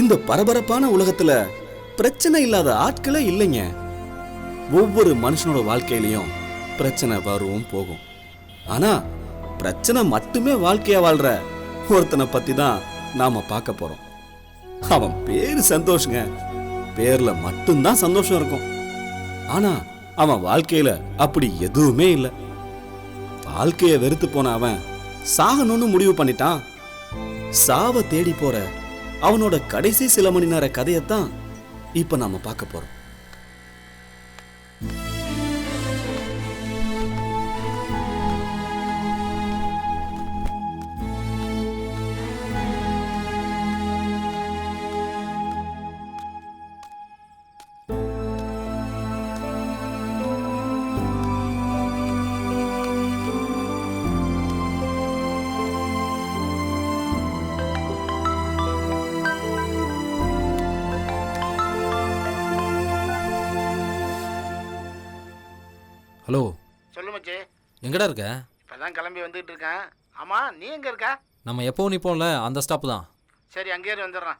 இந்த பரபரப்பான உலகத்துல பிரச்சனை இல்லாத ஆட்களே இல்லைங்க. ஒவ்வொரு மனுஷனோட வாழ்க்கையிலையும் பிரச்சனை வரும் போகும். ஆனா பிரச்சனை மட்டுமே வாழ்க்கையா வாழ்ற ஒருத்தனை பத்தி தான் நாம பார்க்க போறோம். அவன் பேரு சந்தோஷங்க. பேர்ல மட்டும்தான் சந்தோஷம் இருக்கும். ஆனா அவன் வாழ்க்கையில அப்படி எதுவுமே இல்லை. வாழ்க்கைய வெறுத்து போன அவன் சாகணும்னு முடிவு பண்ணிட்டான். சாவ தேடி போற அவனோட கடைசி சில மணி நேர கதையத்தான் இப்ப நாம பார்க்க போறோம். ஹலோ, சொல்லு மச்சி. எங்கடா இருக்க? இப்பதான் கிளம்பி வந்துட்டு இருக்கேன். ஆமா, நீ எங்க இருக்க? நம்ம எப்போவும் நிப்போம்ல, அந்த ஸ்டாப் தான். சரி, அங்கேயே வந்துடுறேன்.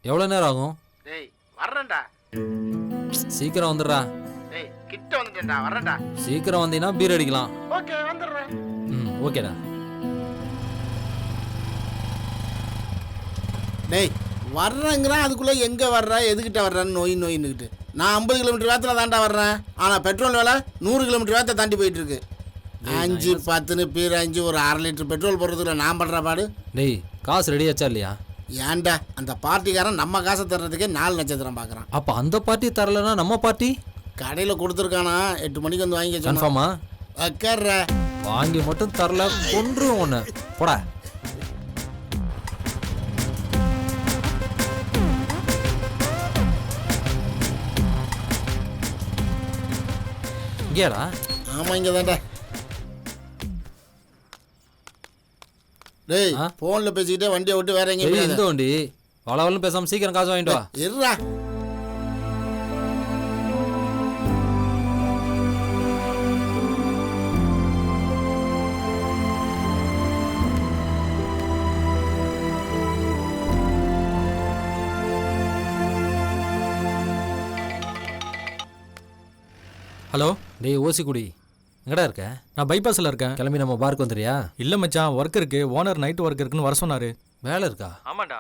எவ்வளோ நேரம் ஆகும்? டேய், வர்றேன்டா. சீக்கிரம் வந்துடுறா. டேய், கிட்ட வந்துட்டேன்டா, வர்றேன்டா. சீக்கிரம் வந்தீங்கன்னா பீர் அடிக்கலாம். ஓகே, வந்துடுறேன். ஓகேடா. டேய், வர்றேங்கிறான், அதுக்குள்ளே எங்கே வர்ற, எதுக்கிட்ட வர்றேன்னு நோயின்னுக்கிட்டு. நான் 50 கிலோமீட்டர் வேகத்தில் தாண்டா வர்றேன். ஆனால் பெட்ரோல் விலை 100 கிலோமீட்டர் வேகத்தை தாண்டி போயிட்டு இருக்கு. 5 10 பீர் 5 ஒரு 1/2 லிட்டர் பெட்ரோல் போடுறதுல நான் பண்ணுற பாடு. டேய், காசு ரெடி ஆச்சா இல்லையா? ஏன்டா, அந்த பார்ட்டிக்காரன் நம்ம காசை தர்றதுக்கே 4 நட்சத்திரம் பார்க்குறான். அப்போ அந்த பார்ட்டி தரலன்னா நம்ம பார்ட்டி கடையில் கொடுத்துருக்கானா, 8 மணிக்கு வந்து வாங்கி சொன்னான். கன்ஃபார்மா? வைக்கற வாங்கி மட்டும் தரல, கொன்றும் ஒன்று போடா. இங்கேடா. ஆமாம், இங்கே தான்டா. டேய், ஃபோனில் பேசிக்கிட்டே வண்டியை விட்டு வேற எங்கே எந்த வண்டி? வளவலும் பேசாமல் சீக்கிரம் காசு வாங்கிட்டு வா. இருடா. ஹலோ. டேய் ஓசிக்குடி, எங்கடா இருக்க? நான் பைபாஸில் இருக்கேன். கிளம்பி நம்ம பார்க்கு வந்துறியா? இல்லை மச்சான், ஒர்க் இருக்கு. ஓனர் நைட் ஒர்க் இருக்குன்னு வர சொன்னார். வேலை இருக்கா? ஆமாண்டா.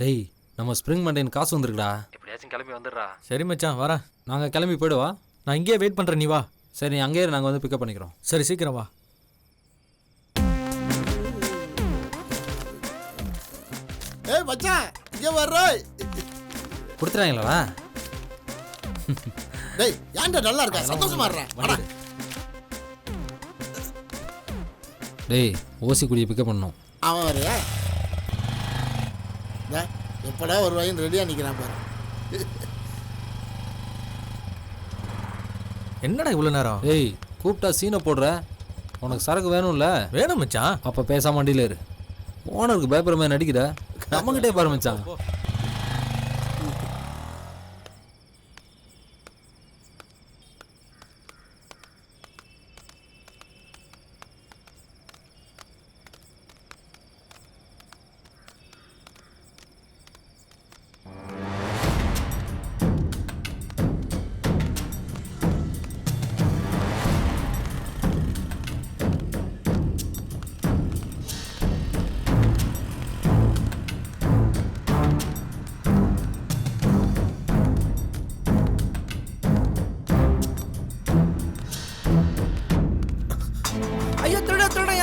டேய், நம்ம ஸ்ப்ரிங் மண்டேன் காசு வந்துருக்குடா. எப்படியாச்சும் கிளம்பி வந்துடுறா. சரி மச்சான், வரேன். நாங்கள் கிளம்பி போயிடுவா. நான் இங்கேயே வெயிட் பண்ணுறேன், நீ வா. சரி, நீ அங்கேயே நாங்கள் வந்து பிக்கப் பண்ணிக்கிறோம். சரி, சீக்கிரம் வா. ஏய் மச்சான், இங்கே வர்ற. கொடுத்துறாங்களா? டேய், ஏன்டா நல்லா இருக்கா? சந்தோஷமா இருடா. டேய், ஓசிக்குடியை பிக்கப் பண்ணணும். அவன் வரையா? எப்படா ஒரு வயன் ரெடியாக நிற்கிறான் பாரு. என்னடா இவ்வளோ நேரம்? டேய், கூப்பிட்டா சீனை போடுற. உனக்கு சரக்கு வேணும்ல? வேணும் மச்சான். அப்போ பேசாம வண்டியில் இரு. ஓனருக்கு பயப்படுற மாதிரி நடிக்கிற. நம்மகிட்டே பாரு மச்சான்.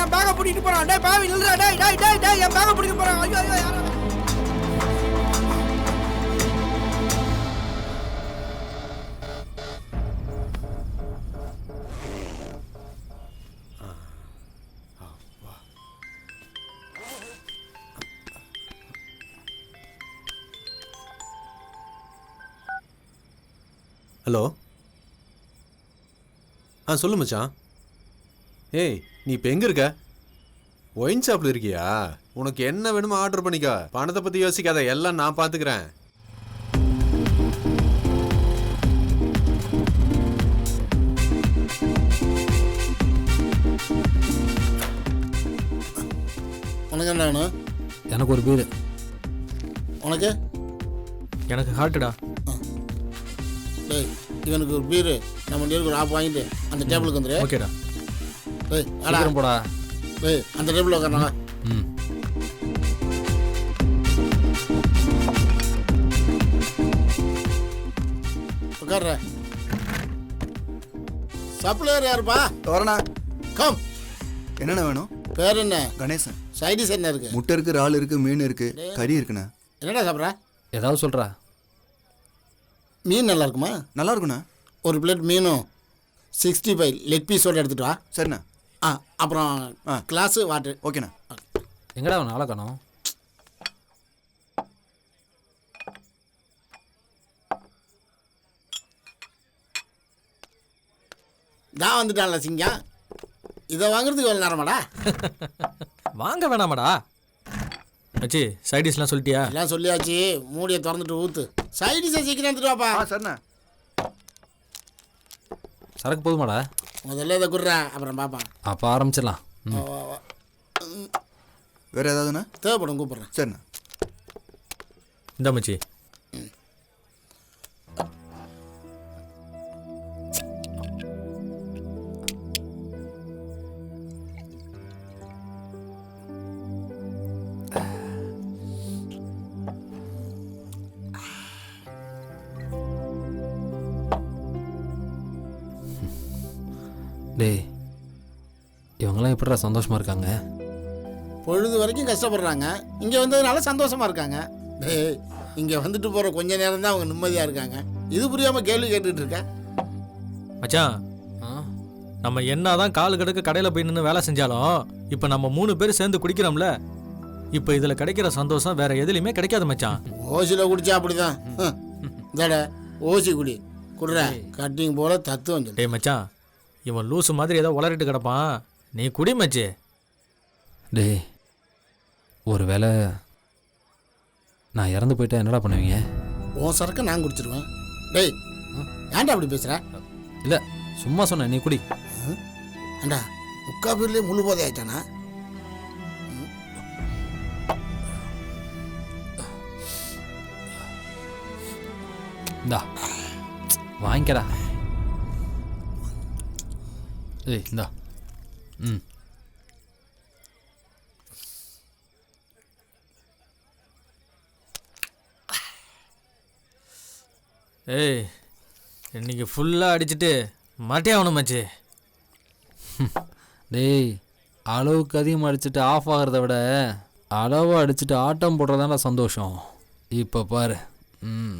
என் பேக பிடிக்கிட்டு போறான். டேய் பாவி நில்றா. டேய் டேய் டேய் டேய் என் பேக பிடிக்க போறான். ஐயோ ஐயோ யாரா? ஹலோ. சொல்லு மச்சான். ஏய், நீ இப்போ எங்கே இருக்க? ஒயின் ஷாப்பில் இருக்கியா? உனக்கு என்ன வேணுமோ ஆர்டர் பண்ணிக்கோ. பணத்தை பற்றி யோசிக்காத, எல்லாம் நான் பார்த்துக்கிறேன். உனக்கு என்ன வேணும்? எனக்கு ஒரு பீரு. உனக்கு? எனக்கு ஹார்ட்டுடா. டேய் இவனுக்கு ஒரு பீரு நம்ம நேருக்கு ஒரு ஆப் வாங்கிட்டு அந்த டேபிளுக்கு வந்துரு. ஓகேடா. டேய் அடா சீக்கிரம் போடா. டேய் அந்த டேபிள் உட்காரணும். ம். உட்கார்ற. சப்ளையர் யாருப்பா? வரண்ணா. கம். என்னண்ணா வேணும்? பேர் என்ன? கணேசன். சைடிஸ் என்ன இருக்கு? முட்டை இருக்கு, இறால் இருக்கு, மீன் இருக்கு, கறி இருக்குண்ணா. என்னடா சாப்பிட்ற? ஏதாவது சொல்கிறா. மீன் நல்லா இருக்குமா? நல்லா இருக்குண்ணா. ஒரு பிளேட் மீனும் 65 லெக் பீஸோடு எடுத்துட்டு வா. சரிண்ணா. அப்புறம் கிளாஸு வாட்டர். ஓகேண்ணா. எங்கடா அவன் ஆளை காணோம்? தான் வந்துட்டான்ல சிங்கம். இதை வாங்குறதுக்கு எவ்வளோ நேரமாடா? வாங்க வேணாமாடா மச்சி. சைடிஷ்லாம் சொல்லிட்டியா? எல்லாம் சொல்லியாச்சு. மூடியை திறந்துட்டு ஊற்று. சைடிஸை சீக்கிரம் எடுத்துட்டு வாப்பா. சரிண்ணா. சரக்கு போதுமாடா? முதல்ல இதை குடுறேன், அப்புறம் பார்ப்பான். அப்போ ஆரம்பிச்சிடலாம். வேற ஏதாவதுண்ணா? தேவைப்படும், கூப்பிட்றேன். சரிண்ணா. இந்த மச்சி. டேய் இவங்கெல்லாம் எப்படிடா சந்தோஷமாக இருக்காங்க? பொழுது வரைக்கும் கஷ்டப்படுறாங்க, இங்கே வந்ததுனால சந்தோஷமா இருக்காங்க. டேய் இங்கே வந்துட்டு போகிற கொஞ்ச நேரம் தான் அவங்க நிம்மதியாக இருக்காங்க. இது புரியாமல் கேள்வி கேட்டுட்டு இருக்க. மச்சான், நம்ம என்னதான் காலு கடுக்க கடையில் போய் நின்று வேலை செஞ்சாலும் இப்போ நம்ம 3 பேர் சேர்ந்து குடிக்கிறோம்ல, இப்போ இதில் கிடைக்கிற சந்தோஷம் வேற எதுலையுமே கிடைக்காது மச்சான். ஓசியில் குடிச்சா அப்படிதான். இதாட ஓசி குடி குடுற கட்டிங் போல தத்துவம் சொல்லு. டேய் மச்சான், இவன் லூசு மாதிரி ஏதோ உளறிட்டு கிடப்பான், நீ குடி மச்சி. டேய் ஒரு வேளை நான் இறந்து போயிட்டா என்னடா பண்ணுவீங்க? உன் சரக்கை நான் குடிச்சிருவேன். டேய் ஏன்டா அப்படி பேசுகிற? இல்லை சும்மா சொன்னேன், நீ குடி. ஏண்டா முக்கா பேர்லேயே முழு போதை ஆயிட்டானா? இந்தா வாங்கிக்கடா. ஏய் இந்தா. ம். ஏய் இன்னைக்கு ஃபுல்லாக அடிச்சுட்டு மாட்டே ஆகணும் மச்சி. டேய் அளவுக்கு அதிகமாக அடிச்சுட்டு ஆஃப் ஆகிறத விட அளவு அடிச்சுட்டு ஆட்டம் போடுறதான சந்தோஷம். இப்போ பாரு. ம்.